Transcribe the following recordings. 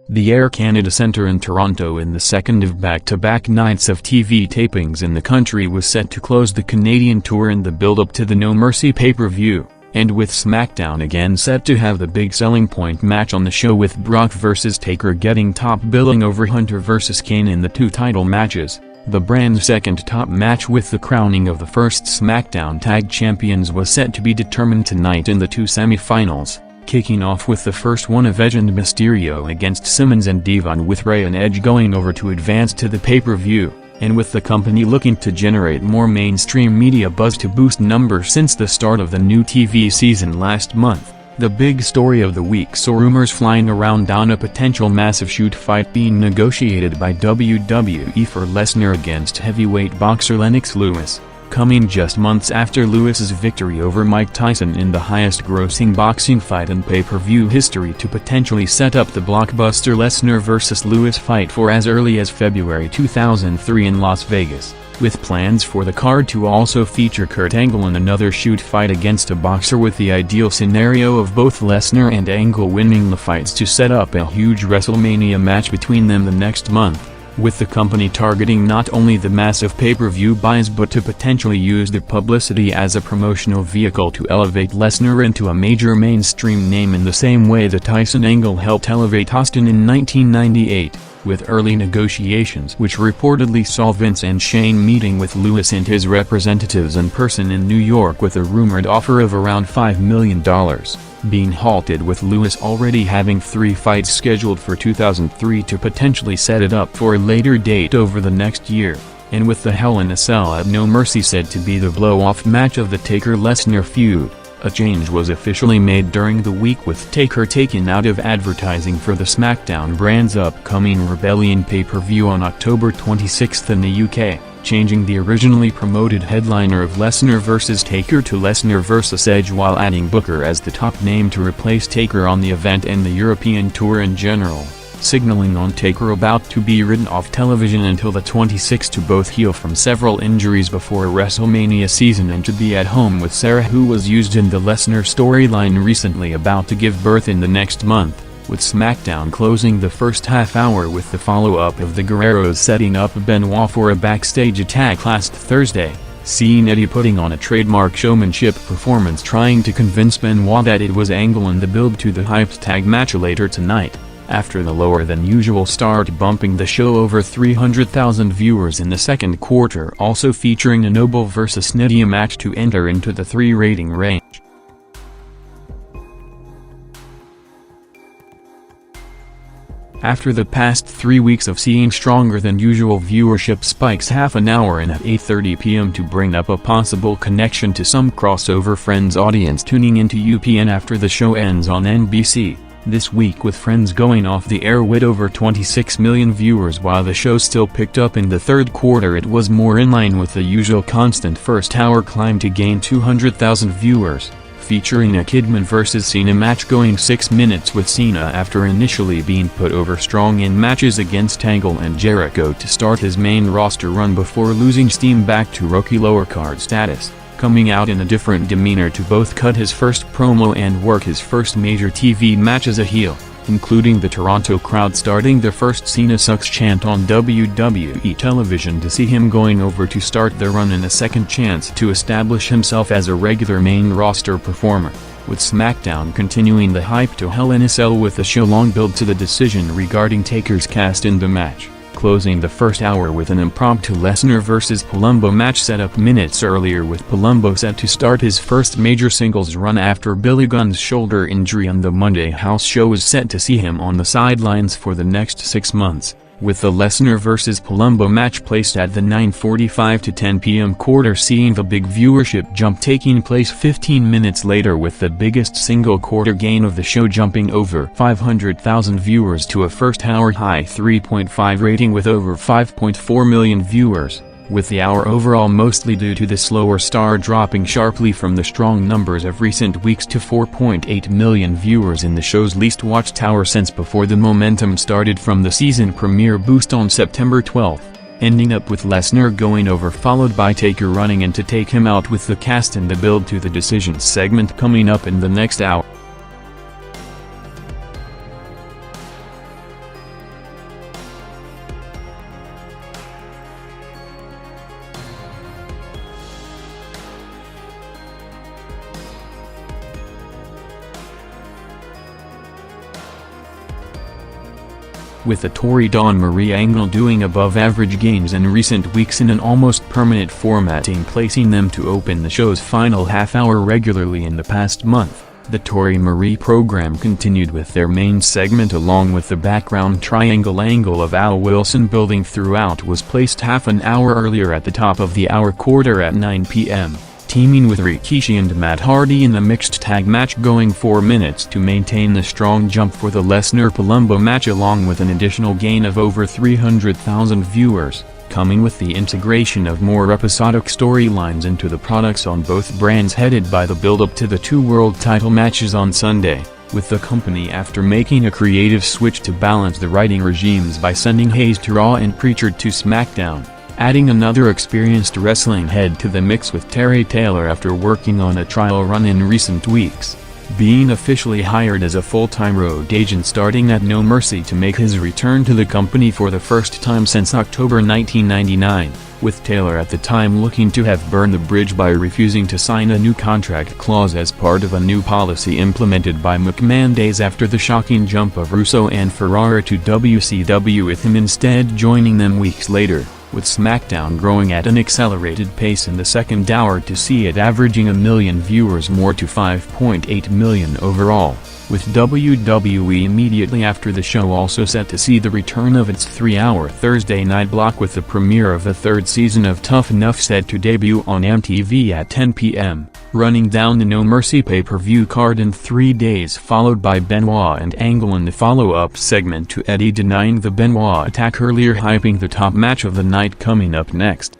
The Air Canada Centre in Toronto, in the second of back-to-back nights of TV tapings in the country, was set to close the Canadian tour in the build-up to the No Mercy pay-per-view, and with SmackDown again set to have the big selling point match on the show, with Brock vs Taker getting top billing over Hunter vs Kane in the two title matches. The brand's second top match, with the crowning of the first SmackDown Tag Champions, was set to be determined tonight in the two semi-finals, kicking off with the first one of Edge and Mysterio against Simmons and Devon, with Rey and Edge going over to advance to the pay-per-view, and with the company looking to generate more mainstream media buzz to boost numbers since the start of the new TV season last month. The big story of the week saw rumors flying around on a potential massive shoot fight being negotiated by WWE for Lesnar against heavyweight boxer Lennox Lewis, coming just months after Lewis's victory over Mike Tyson in the highest-grossing boxing fight in pay-per-view history, to potentially set up the blockbuster Lesnar vs. Lewis fight for as early as February 2003 in Las Vegas, with plans for the card to also feature Kurt Angle in another shoot fight against a boxer, with the ideal scenario of both Lesnar and Angle winning the fights to set up a huge WrestleMania match between them the next month, with the company targeting not only the massive pay-per-view buys but to potentially use the publicity as a promotional vehicle to elevate Lesnar into a major mainstream name in the same way the Tyson angle helped elevate Austin in 1998, with early negotiations which reportedly saw Vince and Shane meeting with Lewis and his representatives in person in New York, with a rumored offer of around $5 million, being halted, with Lewis already having 3 fights scheduled for 2003 to potentially set it up for a later date over the next year, and with the Hell in a Cell at No Mercy said to be the blow-off match of the Taker-Lesnar feud. A change was officially made during the week, with Taker taken out of advertising for the SmackDown brand's upcoming Rebellion pay-per-view on October 26 in the UK, changing the originally promoted headliner of Lesnar vs Taker to Lesnar vs Edge, while adding Booker as the top name to replace Taker on the event and the European tour in general, signaling on Taker about to be written off television until the 26th to both heal from several injuries before WrestleMania season and to be at home with Sarah, who was used in the Lesnar storyline recently, about to give birth in the next month, with SmackDown closing the first half hour with the follow-up of the Guerreros setting up Benoit for a backstage attack last Thursday, seeing Eddie putting on a trademark showmanship performance trying to convince Benoit that it was Angle in the build to the hyped tag match later tonight, after the lower-than-usual start bumping the show over 300,000 viewers in the second quarter, also featuring a Noble vs Nidia match to enter into the 3 rating range. After the past 3 weeks of seeing stronger-than-usual viewership spikes half an hour in at 8:30 p.m. to bring up a possible connection to some crossover Friends audience tuning into UPN after the show ends on NBC, this week with Friends going off the air with over 26 million viewers, while the show still picked up in the third quarter, it was more in line with the usual constant first-hour climb to gain 200,000 viewers, featuring a Kidman vs Cena match going 6 minutes, with Cena after initially being put over strong in matches against Angle and Jericho to start his main roster run before losing steam back to rookie lower card status, coming out in a different demeanor to both cut his first promo and work his first major TV match as a heel, including the Toronto crowd starting the first Cena Sucks chant on WWE television to see him going over to start the run, and a second chance to establish himself as a regular main roster performer, with SmackDown continuing the hype to Hell in a Cell with a show-long build to the decision regarding Taker's cast in the match, closing the first hour with an impromptu Lesnar vs Palumbo match set up minutes earlier, with Palumbo set to start his first major singles run after Billy Gunn's shoulder injury on the Monday house show is set to see him on the sidelines for the next 6 months, with the Lesnar vs Palumbo match placed at the 9:45 to 10 p.m. quarter seeing the big viewership jump taking place 15 minutes later, with the biggest single quarter gain of the show jumping over 500,000 viewers to a first-hour high 3.5 rating with over 5.4 million viewers, with the hour overall mostly due to the slower star dropping sharply from the strong numbers of recent weeks to 4.8 million viewers in the show's least watched hour since before the momentum started from the season premiere boost on September 12, ending up with Lesnar going over followed by Taker running in to take him out, with the cast and the build to the decision segment coming up in the next hour. with the Torrie-Dawn Angle doing above-average gains in recent weeks in an almost permanent formatting, placing them to open the show's final half-hour regularly in the past month. The Torrie program continued with their main segment along with the background triangle angle of Al Wilson building throughout was placed half an hour earlier at the top of the hour, quarter at 9 p.m., teaming with Rikishi and Matt Hardy in the mixed tag match, going 4 minutes to maintain the strong jump for the Lesnar-Palumbo match along with an additional gain of over 300,000 viewers, coming with the integration of more episodic storylines into the products on both brands headed by the build-up to the 2 world title matches on Sunday, with the company after making a creative switch to balance the writing regimes by sending Hayes to Raw and Pritchard to SmackDown, adding another experienced wrestling head to the mix with Terry Taylor after working on a trial run in recent weeks, being officially hired as a full-time road agent starting at No Mercy to make his return to the company for the first time since October 1999, with Taylor at the time looking to have burned the bridge by refusing to sign a new contract clause as part of a new policy implemented by McMahon days after the shocking jump of Russo and Ferrara to WCW, with him instead joining them weeks later, with SmackDown growing at an accelerated pace in the second hour to see it averaging 1 million viewers more to 5.8 million overall, with WWE immediately after the show also set to see the return of its 3-hour Thursday night block with the premiere of the 3rd season of Tough Enough set to debut on MTV at 10 p.m., running down the No Mercy pay-per-view card in 3 days, followed by Benoit and Angle in the follow-up segment to Eddie denying the Benoit attack earlier, hyping the top match of the night coming up next.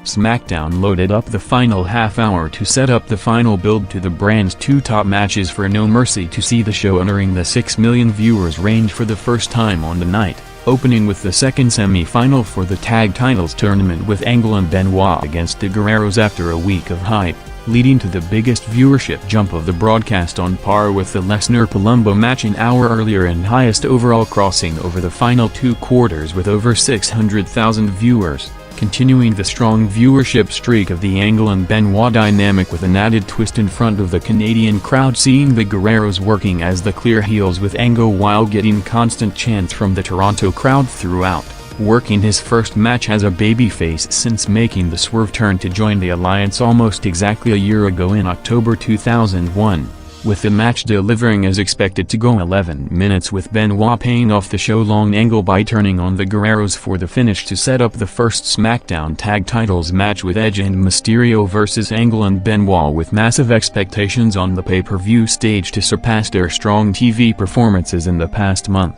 SmackDown loaded up the final half-hour to set up the final build to the brand's 2 top matches for No Mercy to see the show entering the 6 million viewers range for the first time on the night, opening with the second semi-final for the tag titles tournament with Angle and Benoit against the Guerreros after a week of hype, leading to the biggest viewership jump of the broadcast on par with the Lesnar-Palumbo match an hour earlier and highest overall, crossing over the final 2 quarters with over 600,000 viewers, continuing the strong viewership streak of the Angle and Benoit dynamic with an added twist in front of the Canadian crowd, seeing the Guerreros working as the clear heels with Angle while getting constant chants from the Toronto crowd throughout, working his first match as a babyface since making the swerve turn to join the Alliance almost exactly a year ago in October 2001. With the match delivering as expected to go 11 minutes, with Benoit paying off the show-long angle by turning on the Guerreros for the finish to set up the first SmackDown Tag Titles match with Edge and Mysterio versus Angle and Benoit, with massive expectations on the pay-per-view stage to surpass their strong TV performances in the past month.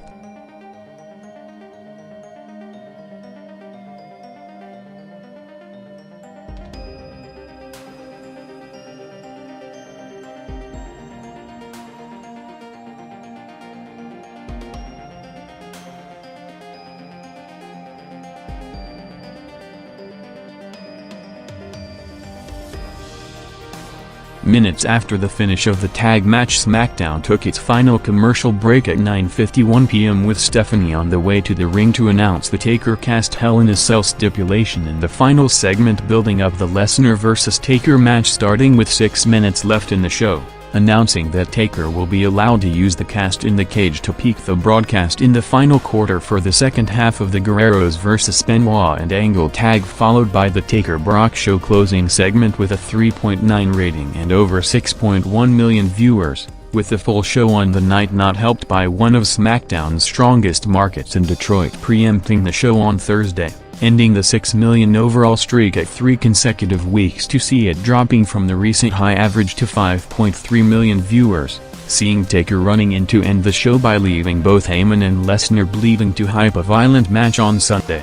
Minutes after the finish of the tag match, SmackDown took its final commercial break at 9:51 p.m. with Stephanie on the way to the ring to announce the Taker cast Hell in a Cell stipulation in the final segment, building up the Lesnar vs. Taker match starting with 6 minutes left in the show, announcing that Taker will be allowed to use the cast in the cage to peak the broadcast in the final quarter for the second half of the Guerreros vs. Benoit and Angle tag, followed by the Taker-Brock show closing segment with a 3.9 rating and over 6.1 million viewers, with the full show on the night not helped by one of SmackDown's strongest markets in Detroit preempting the show on Thursday, ending the 6 million overall streak at 3 consecutive weeks to see it dropping from the recent high average to 5.3 million viewers, seeing Taker running in to end the show by leaving both Heyman and Lesnar bleeding to hype a violent match on Sunday.